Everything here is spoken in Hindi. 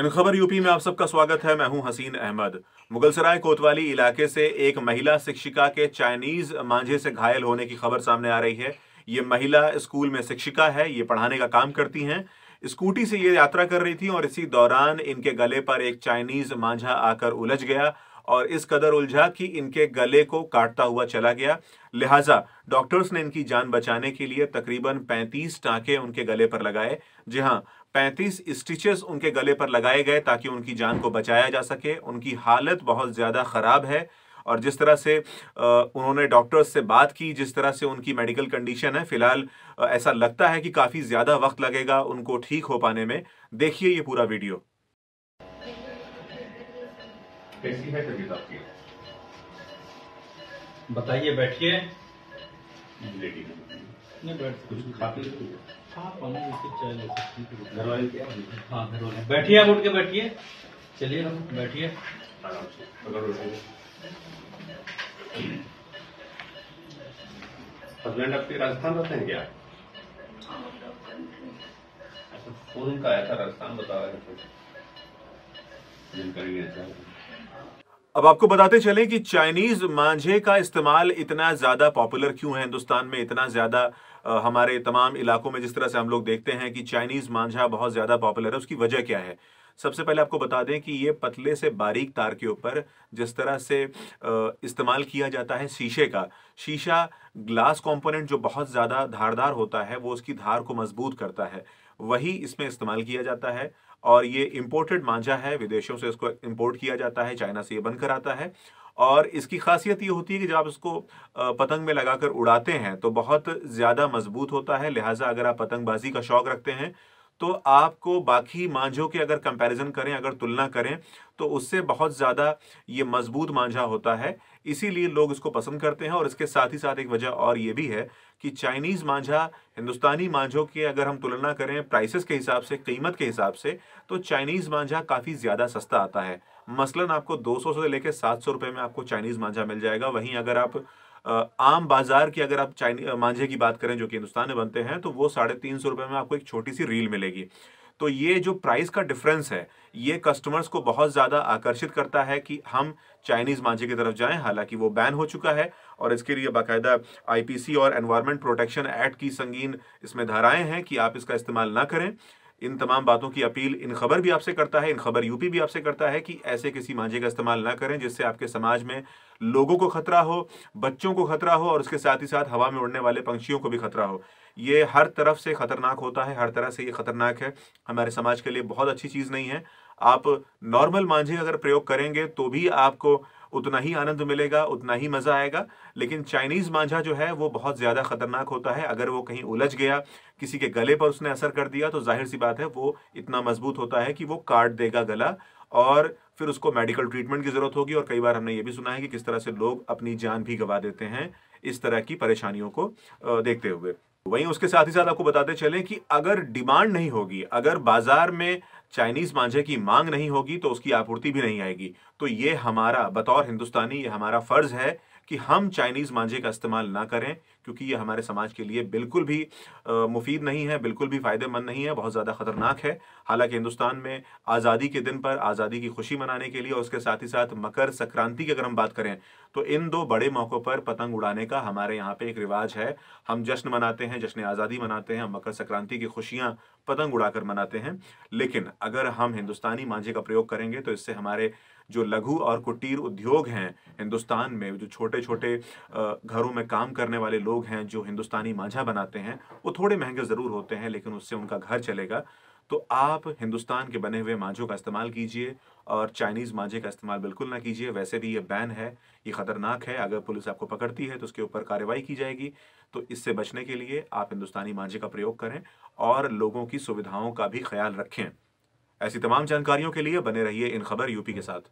इन खबर यूपी में आप सबका स्वागत है। मैं हूं हसीन अहमद। मुगलसराय कोतवाली इलाके से एक महिला शिक्षिका के चाइनीज मांझे से घायल होने की खबर सामने आ रही है। ये महिला स्कूल में शिक्षिका है, ये पढ़ाने का काम करती हैं। स्कूटी से ये यात्रा कर रही थी और इसी दौरान इनके गले पर एक चाइनीज मांझा आकर उलझ गया और इस कदर उलझा कि इनके गले को काटता हुआ चला गया। लिहाजा डॉक्टर्स ने इनकी जान बचाने के लिए तकरीबन 35 टांके उनके गले पर लगाए। जी हां, 35 स्टिचेस उनके गले पर लगाए गए ताकि उनकी जान को बचाया जा सके। उनकी हालत बहुत ज़्यादा ख़राब है और जिस तरह से उन्होंने डॉक्टर्स से बात की, जिस तरह से उनकी मेडिकल कंडीशन है, फ़िलहाल ऐसा लगता है कि काफ़ी ज़्यादा वक्त लगेगा उनको ठीक हो पाने में। देखिए ये पूरा वीडियो। कैसी है तबीयत आपकी? बताइए, बैठिए। लेडी नहीं बैठ कुछ खा पी रही है? हाँ, पानी बिस्किट चाय ले सकती है। घर वाले क्या? हाँ, घर वाले। बैठिए, आप उठ के बैठिए। चलिए हम बैठिए। आराम से अगर हस्बैंड आपके राजस्थान रहते हैं क्या? अच्छा, फोन उनका आया था, राजस्थान बता रहे थे, जानकारी लेना चाह रहे थे। अब आपको बताते चलें कि चाइनीज मांझे का इस्तेमाल इतना ज़्यादा पॉपुलर क्यों है हिंदुस्तान में, इतना ज़्यादा हमारे तमाम इलाकों में जिस तरह से हम लोग देखते हैं कि चाइनीज मांझा बहुत ज़्यादा पॉपुलर है, उसकी वजह क्या है? सबसे पहले आपको बता दें कि ये पतले से बारीक तार के ऊपर जिस तरह से इस्तेमाल किया जाता है शीशे का, शीशा ग्लास कंपोनेंट जो बहुत ज़्यादा धारदार होता है, वो उसकी धार को मजबूत करता है, वही इसमें इस्तेमाल किया जाता है। और ये इम्पोर्टेड मांझा है, विदेशों से इसको इम्पोर्ट किया जाता है, चाइना से ये बनकर आता है। और इसकी खासियत ये होती है कि जब आप इसको पतंग में लगाकर उड़ाते हैं तो बहुत ज़्यादा मजबूत होता है। लिहाजा अगर आप पतंगबाजी का शौक रखते हैं तो आपको बाकी मांझों के अगर कंपैरिजन करें, अगर तुलना करें, तो उससे बहुत ज़्यादा ये मजबूत मांझा होता है। इसीलिए लोग इसको पसंद करते हैं। और इसके साथ ही साथ एक वजह और ये भी है कि चाइनीज़ मांझा हिंदुस्तानी मांझों की अगर हम तुलना करें प्राइसेस के हिसाब से, कीमत के हिसाब से, तो चाइनीज़ मांझा काफ़ी ज़्यादा सस्ता आता है। मसलन आपको 200 से लेकर 700 रुपए में आपको चाइनीज़ मांझा मिल जाएगा। वहीं अगर आप आम बाजार की अगर आप मांझे की बात करें जो कि हिंदुस्तान में बनते हैं, तो वो 350 रुपए में आपको एक छोटी सी रील मिलेगी। तो ये जो प्राइस का डिफरेंस है, ये कस्टमर्स को बहुत ज़्यादा आकर्षित करता है कि हम चाइनीज़ मांझे की तरफ जाएं। हालांकि वो बैन हो चुका है और इसके लिए बाकायदा आईपीसी और एनवायरमेंट प्रोटेक्शन एक्ट की संगीन इसमें धाराएं हैं कि आप इसका इस्तेमाल ना करें। इन तमाम बातों की अपील इन खबर भी आपसे करता है, इन खबर यूपी भी आपसे करता है कि ऐसे किसी मांझे का इस्तेमाल ना करें जिससे आपके समाज में लोगों को खतरा हो, बच्चों को खतरा हो और उसके साथ ही साथ हवा में उड़ने वाले पंछियों को भी खतरा हो। ये हर तरफ से खतरनाक होता है, हर तरह से ये खतरनाक है। हमारे समाज के लिए बहुत अच्छी चीज़ नहीं है। आप नॉर्मल मांझे अगर प्रयोग करेंगे तो भी आपको उतना ही आनंद मिलेगा, उतना ही मज़ा आएगा। लेकिन चाइनीज़ मांझा जो है वो बहुत ज़्यादा खतरनाक होता है। अगर वो कहीं उलझ गया, किसी के गले पर उसने असर कर दिया, तो ज़ाहिर सी बात है वो इतना मजबूत होता है कि वो काट देगा गला और फिर उसको मेडिकल ट्रीटमेंट की ज़रूरत होगी। और कई बार हमने ये भी सुना है कि किस तरह से लोग अपनी जान भी गंवा देते हैं इस तरह की परेशानियों को देखते हुए। वहीं उसके साथ ही साथ आपको बताते चलें कि अगर डिमांड नहीं होगी, अगर बाजार में चाइनीज़ मांझे की मांग नहीं होगी, तो उसकी आपूर्ति भी नहीं आएगी। तो ये हमारा बतौर हिंदुस्तानी ये हमारा फ़र्ज़ है कि हम चाइनीज़ मांझे का इस्तेमाल ना करें, क्योंकि ये हमारे समाज के लिए बिल्कुल भी मुफ़ीद नहीं है, बिल्कुल भी फ़ायदेमंद नहीं है, बहुत ज़्यादा ख़तरनाक है। हालाँकि हिंदुस्तान में आज़ादी के दिन पर आज़ादी की खुशी मनाने के लिए और उसके साथ ही साथ मकर संक्रांति की अगर हम बात करें, तो इन 2 बड़े मौकों पर पतंग उड़ाने का हमारे यहाँ पे एक रिवाज है। हम जश्न मनाते हैं, जश्न आज़ादी मनाते हैं, हम मकर संक्रांति की खुशियाँ पतंग उड़ाकर मनाते हैं। लेकिन अगर हम हिंदुस्तानी मांझे का प्रयोग करेंगे तो इससे हमारे जो लघु और कुटीर उद्योग हैं हिंदुस्तान में, जो छोटे-छोटे घरों में काम करने वाले लोग हैं जो हिंदुस्तानी मांझा बनाते हैं, वो थोड़े महँगे ज़रूर होते हैं लेकिन उससे उनका घर चलेगा। तो आप हिंदुस्तान के बने हुए मांझों का इस्तेमाल कीजिए और चाइनीज़ मांझे का इस्तेमाल बिल्कुल ना कीजिए। वैसे भी ये बैन है, ये खतरनाक है। अगर पुलिस आपको पकड़ती है तो उसके ऊपर कार्रवाई की जाएगी। तो इससे बचने के लिए आप हिंदुस्तानी मांझे का प्रयोग करें और लोगों की सुविधाओं का भी ख्याल रखें। ऐसी तमाम जानकारियों के लिए बने रहिए इन खबर यूपी के साथ।